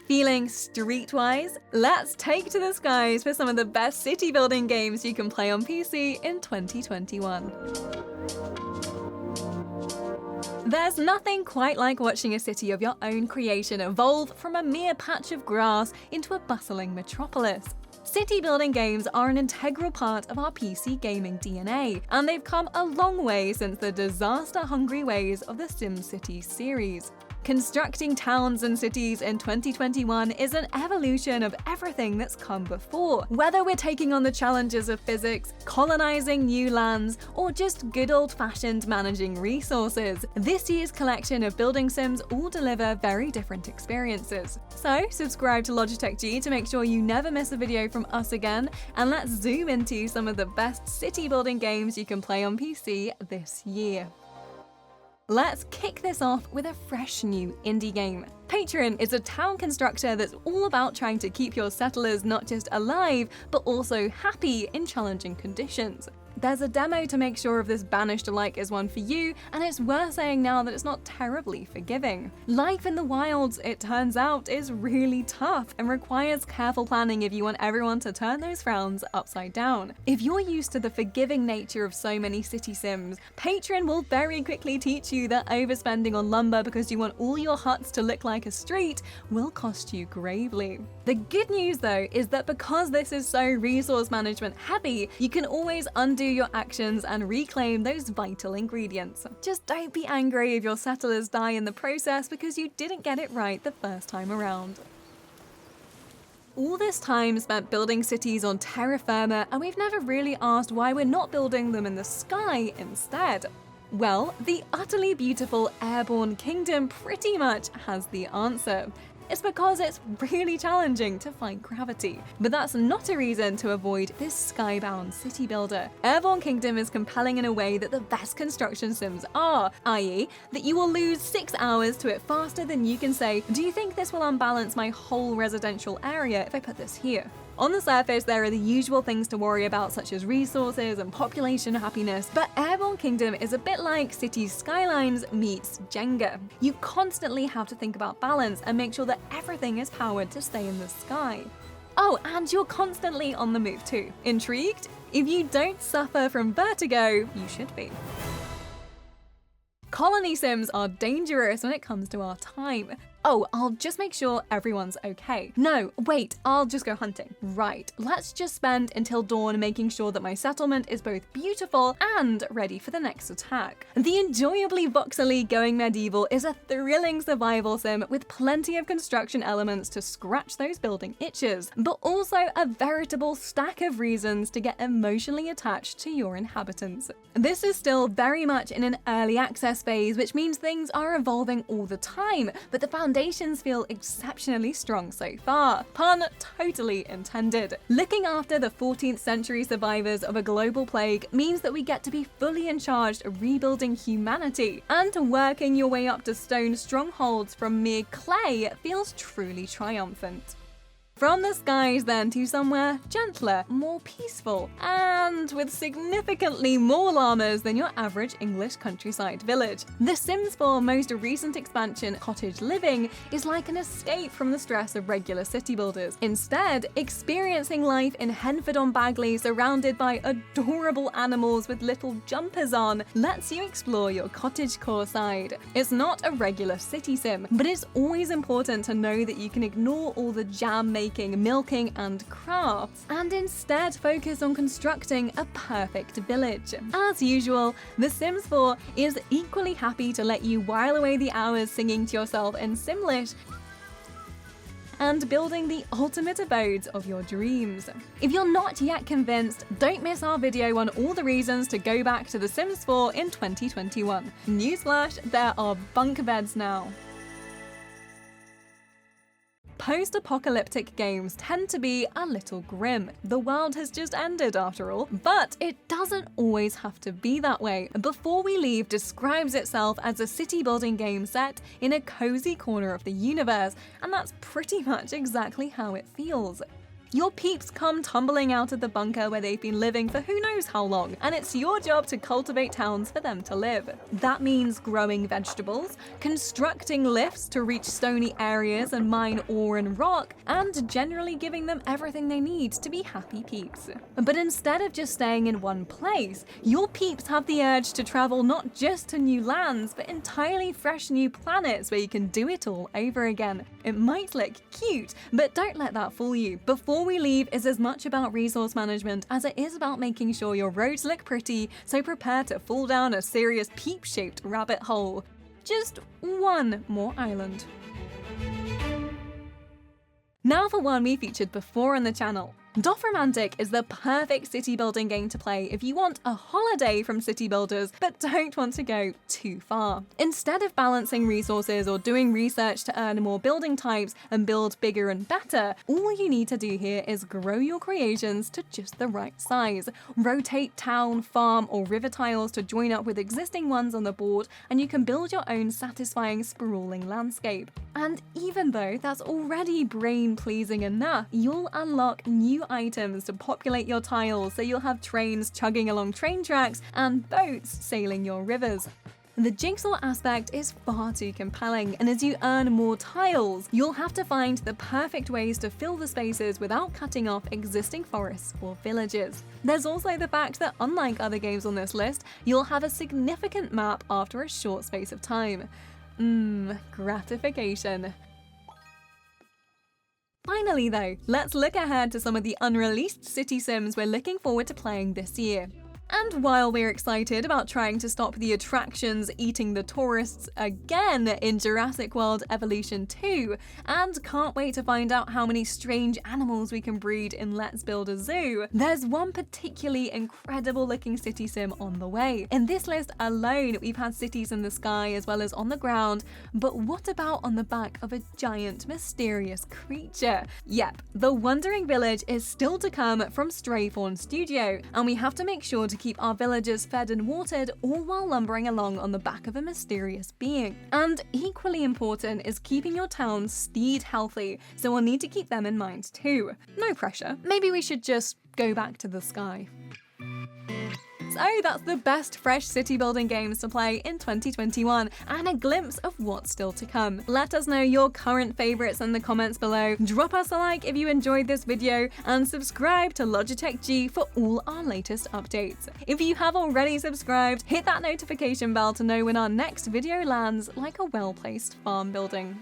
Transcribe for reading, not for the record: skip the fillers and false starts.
Feeling streetwise? Let's take to the skies for some of the best city building games you can play on PC in 2021. There's nothing quite like watching a city of your own creation evolve from a mere patch of grass into a bustling metropolis. City building games are an integral part of our PC gaming DNA, and they've come a long way since the disaster-hungry ways of the SimCity series. Constructing towns and cities in 2021 is an evolution of everything that's come before. Whether we're taking on the challenges of physics, colonizing new lands, or just good old-fashioned managing resources, this year's collection of building sims all deliver very different experiences. So subscribe to Logitech G to make sure you never miss a video from us again, and let's zoom into some of the best city building games you can play on PC this year. Let's kick this off with a fresh new indie game. Patron is a town constructor that's all about trying to keep your settlers not just alive, but also happy in challenging conditions. There's a demo to make sure if this banished alike is one for you, and it's worth saying now that it's not terribly forgiving. Life in the wilds, it turns out, is really tough and requires careful planning if you want everyone to turn those frowns upside down. If you're used to the forgiving nature of so many city sims, Patron will very quickly teach you that overspending on lumber because you want all your huts to look like a street will cost you gravely. The good news though is that because this is so resource management heavy, you can always undo your actions and reclaim those vital ingredients. Just don't be angry if your settlers die in the process because you didn't get it right the first time around. All this time spent building cities on terra firma, and we've never really asked why we're not building them in the sky instead. Well, the utterly beautiful Airborne Kingdom pretty much has the answer. It's because it's really challenging to fight gravity. But that's not a reason to avoid this skybound city builder. Airborne Kingdom is compelling in a way that the best construction sims are, i.e. that you will lose 6 hours to it faster than you can say, do you think this will unbalance my whole residential area if I put this here? On the surface, there are the usual things to worry about, such as resources and population happiness, but Airborne Kingdom is a bit like Cities Skylines meets Jenga. You constantly have to think about balance and make sure that everything is powered to stay in the sky. Oh, and you're constantly on the move too. Intrigued? If you don't suffer from vertigo, you should be. Colony sims are dangerous when it comes to our time. Oh, I'll just make sure everyone's okay. No, wait, I'll just go hunting. Right, let's just spend until dawn making sure that my settlement is both beautiful and ready for the next attack. The enjoyably voxely Going Medieval is a thrilling survival sim with plenty of construction elements to scratch those building itches, but also a veritable stack of reasons to get emotionally attached to your inhabitants. This is still very much in an early access phase, which means things are evolving all the time, but the foundations feel exceptionally strong so far. Pun totally intended. Looking after the 14th century survivors of a global plague means that we get to be fully in charge of rebuilding humanity, and working your way up to stone strongholds from mere clay feels truly triumphant. From the skies then to somewhere gentler, more peaceful, and with significantly more llamas than your average English countryside village. The Sims 4 most recent expansion, Cottage Living, is like an escape from the stress of regular city builders. Instead, experiencing life in Henford-on-Bagley surrounded by adorable animals with little jumpers on lets you explore your cottagecore side. It's not a regular city sim, but it's always important to know that you can ignore all the jam making, milking, and crafts, and instead focus on constructing a perfect village. As usual, The Sims 4 is equally happy to let you while away the hours singing to yourself in Simlish and building the ultimate abodes of your dreams. If you're not yet convinced, don't miss our video on all the reasons to go back to The Sims 4 in 2021. Newsflash, there are bunk beds now. Post-apocalyptic games tend to be a little grim. The world has just ended after all, but it doesn't always have to be that way. Before We Leave describes itself as a city building game set in a cozy corner of the universe, and that's pretty much exactly how it feels. Your peeps come tumbling out of the bunker where they've been living for who knows how long, and it's your job to cultivate towns for them to live. That means growing vegetables, constructing lifts to reach stony areas and mine ore and rock, and generally giving them everything they need to be happy peeps. But instead of just staying in one place, your peeps have the urge to travel not just to new lands, but entirely fresh new planets where you can do it all over again. It might look cute, but don't let that fool you. Before we leave is as much about resource management as it is about making sure your roads look pretty, so prepare to fall down a serious peep-shaped rabbit hole. Just one more island. Now for one we featured before on the channel. Dorfromantik is the perfect city building game to play if you want a holiday from city builders but don't want to go too far. Instead of balancing resources or doing research to earn more building types and build bigger and better, all you need to do here is grow your creations to just the right size. Rotate town, farm or river tiles to join up with existing ones on the board, and you can build your own satisfying sprawling landscape. And even though that's already brain-pleasing enough, you'll unlock new items to populate your tiles, so you'll have trains chugging along train tracks and boats sailing your rivers. The jigsaw aspect is far too compelling, and as you earn more tiles, you'll have to find the perfect ways to fill the spaces without cutting off existing forests or villages. There's also the fact that unlike other games on this list, you'll have a significant map after a short space of time. Gratification. Finally though, let's look ahead to some of the unreleased city sims we're looking forward to playing this year. And while we're excited about trying to stop the attractions eating the tourists again in Jurassic World Evolution 2, and can't wait to find out how many strange animals we can breed in Let's Build a Zoo, there's one particularly incredible looking city sim on the way. In this list alone, we've had cities in the sky as well as on the ground, but what about on the back of a giant mysterious creature? Yep, the Wandering Village is still to come from Straythorn Studio, and we have to make sure to keep our villagers fed and watered, all while lumbering along on the back of a mysterious being. And equally important is keeping your town steed healthy, so we'll need to keep them in mind too. No pressure, maybe we should just go back to the sky. So that's the best fresh city building games to play in 2021 and a glimpse of what's still to come. Let us know your current favorites in the comments below, drop us a like if you enjoyed this video, and subscribe to Logitech G for all our latest updates. If you have already subscribed, hit that notification bell to know when our next video lands, like a well-placed farm building.